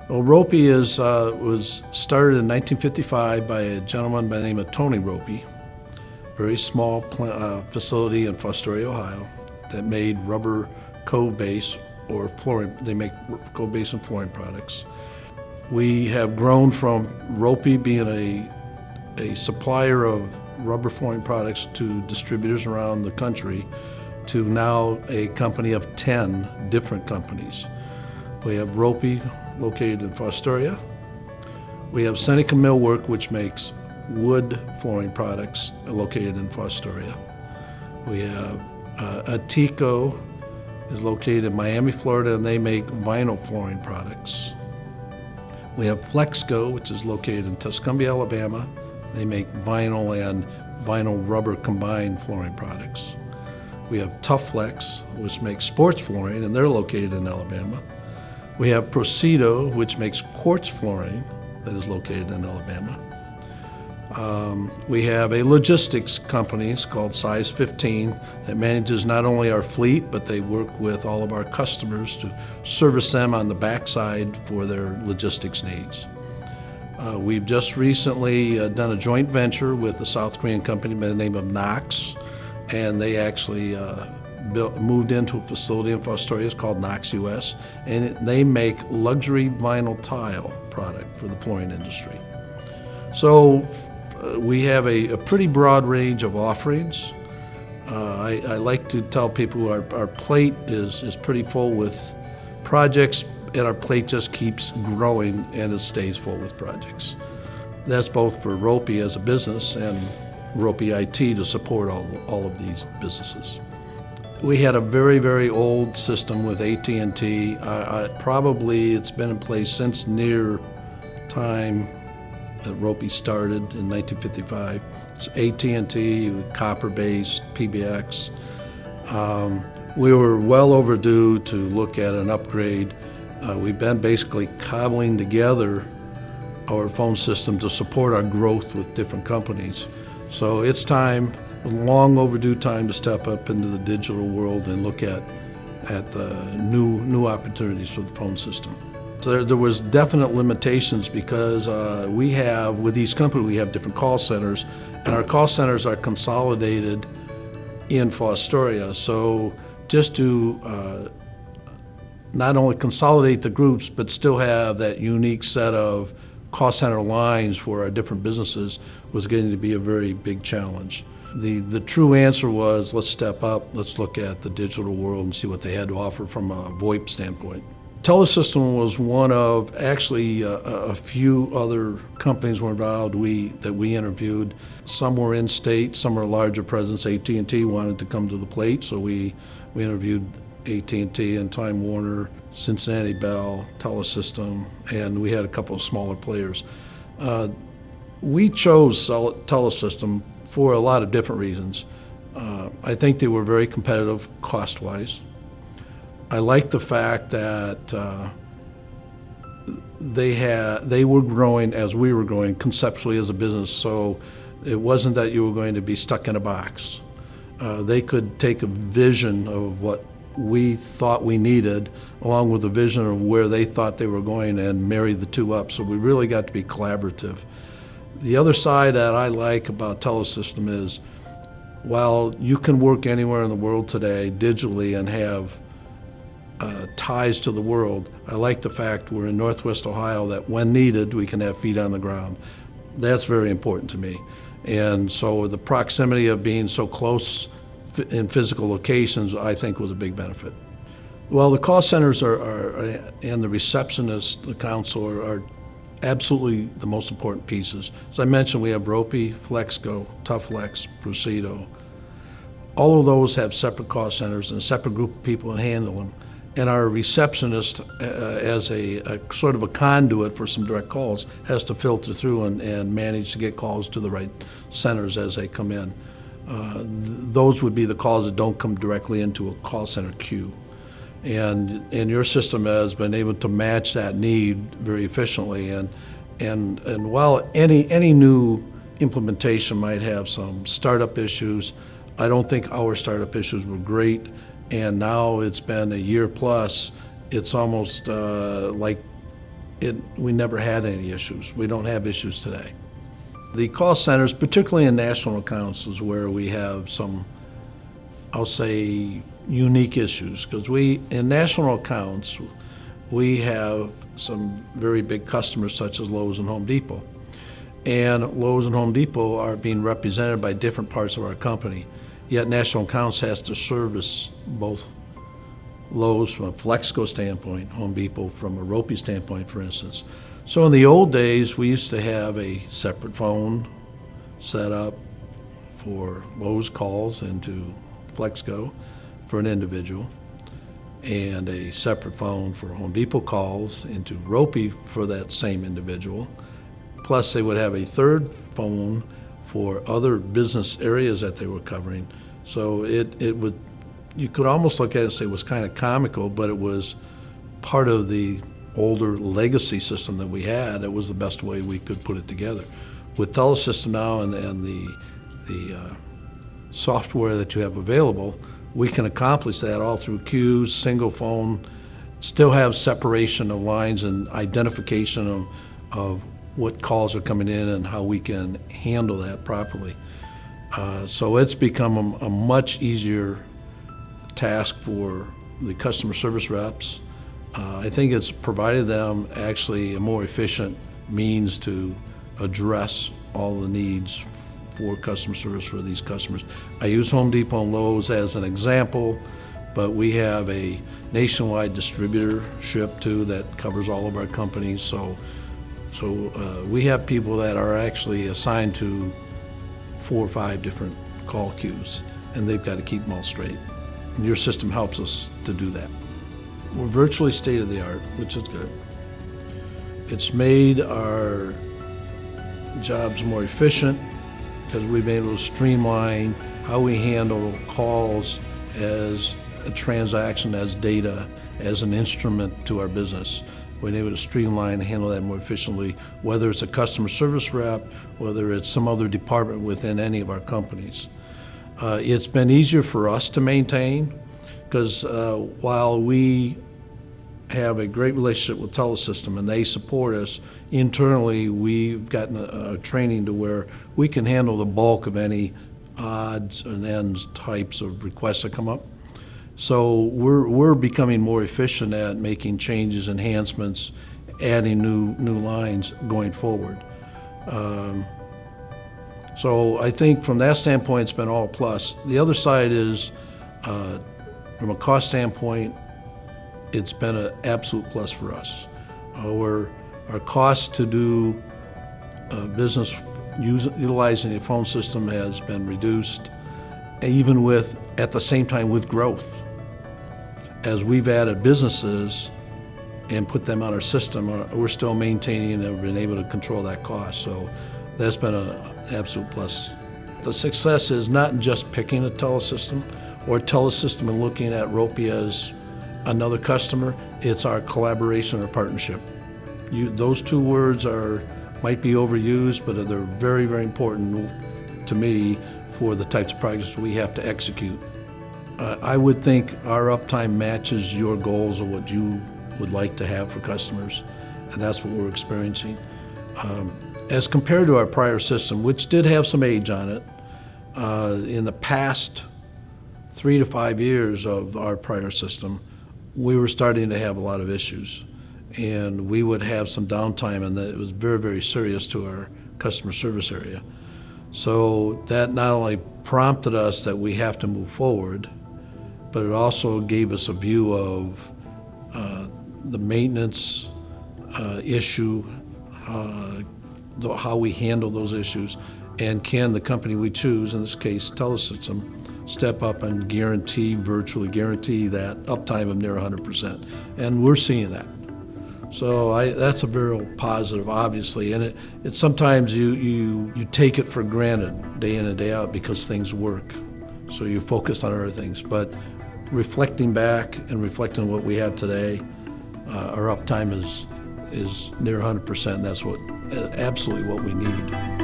Well, ROPPE was started in 1955 by a gentleman by the name of Tony ROPPE, very small facility in Fostoria, Ohio, that made rubber cove base or flooring. They make cove base and flooring products. We have grown from ROPPE being a supplier of rubber flooring products to distributors around the country to now a company of 10 different companies. We have ROPPE located in Fostoria. We have Seneca Millwork, which makes wood flooring products, located in Fostoria. We have Atico is located in Miami, Florida, and they make vinyl flooring products. We have Flexco, which is located in Tuscumbia, Alabama. They make vinyl and vinyl rubber combined flooring products. We have Tough Flex, which makes sports flooring, and they're located in Alabama. We have Procedo, which makes quartz flooring, that is located in Alabama. We have a logistics company called Size 15 that manages not only our fleet, but they work with all of our customers to service them on the backside for their logistics needs. We've just recently done a joint venture with a South Korean company by the name of Knox, and they actually moved into a facility in Fostoria. It's called Knox U.S., and they make luxury vinyl tile product for the flooring industry. So we have a pretty broad range of offerings. I like to tell people our plate is pretty full with projects, and our plate just keeps growing and it stays full with projects. That's both for ROPPE as a business and ROPPE IT to support all of these businesses. We had a very, very old system with AT&T. Probably it's been in place since near time that ROPPE started in 1955. It's AT&T, copper-based, PBX. We were well overdue to look at an upgrade. We've been basically cobbling together our phone system to support our growth with different companies. So it's time, long overdue time, to step up into the digital world and look at the new opportunities for the phone system. So there was definite limitations because with each company we have different call centers, and our call centers are consolidated in Fostoria. So just to not only consolidate the groups, but still have that unique set of call center lines for our different businesses was getting to be a very big challenge. The true answer was, let's step up, let's look at the digital world and see what they had to offer from a VoIP standpoint. Telesystem was one of actually a few other companies were involved that we interviewed. Some were in state, some were larger presence. AT&T wanted to come to the plate, so we interviewed AT&T and Time Warner, Cincinnati Bell, Telesystem, and we had a couple of smaller players. We chose Telesystem for a lot of different reasons. I think they were very competitive cost-wise. I like the fact that they were growing as we were growing conceptually as a business, so it wasn't that you were going to be stuck in a box. They could take a vision of what we thought we needed along with a vision of where they thought they were going and marry the two up, so we really got to be collaborative. The other side that I like about Telesystem is, while you can work anywhere in the world today digitally and have ties to the world, I like the fact we're in Northwest Ohio, that when needed, we can have feet on the ground. That's very important to me. And so the proximity of being so close in physical locations, I think, was a big benefit. Well, the call centers and the receptionist, the counselor, are absolutely the most important pieces. As I mentioned, we have ROPPE, Flexco, Tough Flex, Procedo. All of those have separate call centers and a separate group of people that handle them. And our receptionist, as a sort of a conduit for some direct calls, has to filter through and manage to get calls to the right centers as they come in. Those would be the calls that don't come directly into a call center queue. And your system has been able to match that need very efficiently. And while any new implementation might have some startup issues, I don't think our startup issues were great. And now it's been a year plus. It's almost like we never had any issues. We don't have issues today. The call centers, particularly in national accounts, is where we have some, I'll say, unique issues. Because in national accounts, we have some very big customers such as Lowe's and Home Depot. And Lowe's and Home Depot are being represented by different parts of our company. Yet national accounts has to service both Lowe's from a Flexco standpoint, Home Depot from a ROPPE standpoint, for instance. So in the old days, we used to have a separate phone set up for Lowe's calls into Flexco for an individual, and a separate phone for Home Depot calls into ROPPE for that same individual. Plus, they would have a third phone for other business areas that they were covering. So you could almost look at it and say it was kind of comical, but it was part of the older legacy system that we had. It was the best way we could put it together. With Telesystem now and the software that you have available, we can accomplish that all through queues, single phone, still have separation of lines and identification of what calls are coming in and how we can handle that properly. So it's become a much easier task for the customer service reps. I think it's provided them actually a more efficient means to address all the needs for customer service for these customers. I use Home Depot and Lowe's as an example, but we have a nationwide distributorship too that covers all of our companies. So we have people that are actually assigned to 4 or 5 different call queues, and they've got to keep them all straight. And your system helps us to do that. We're virtually state-of-the-art, which is good. It's made our jobs more efficient because we've been able to streamline how we handle calls as a transaction, as data, as an instrument to our business. We've been able to streamline and handle that more efficiently, whether it's a customer service rep, whether it's some other department within any of our companies. It's been easier for us to maintain because while we have a great relationship with Telesystem and they support us, internally we've gotten a training to where we can handle the bulk of any odds and ends types of requests that come up. So we're becoming more efficient at making changes, enhancements, adding new lines going forward. So I think from that standpoint, it's been all plus. The other side is, from a cost standpoint, it's been an absolute plus for us. Our cost to do business utilizing the phone system has been reduced, even at the same time with growth. As we've added businesses and put them on our system, we're still maintaining and have been able to control that cost. So that's been an absolute plus. The success is not just picking a Telesystem or Telesystem and looking at ROPPE as another customer. It's our collaboration or partnership. Those 2 words might be overused, but they're very, very important to me for the types of projects we have to execute. I would think our uptime matches your goals of what you would like to have for customers, and that's what we're experiencing. As compared to our prior system, which did have some age on it, in the past 3 to 5 years of our prior system, we were starting to have a lot of issues. And we would have some downtime, and that it was very, very serious to our customer service area. So that not only prompted us that we have to move forward, but it also gave us a view of the maintenance issue, how we handle those issues, and can the company we choose, in this case Telesystem, step up and virtually guarantee that uptime of near 100%. And we're seeing that. So that's a very positive, obviously, and it's sometimes you take it for granted day in and day out because things work. So you focus on other things. But reflecting back and reflecting on what we have today, our uptime is near 100%. And that's absolutely what we need.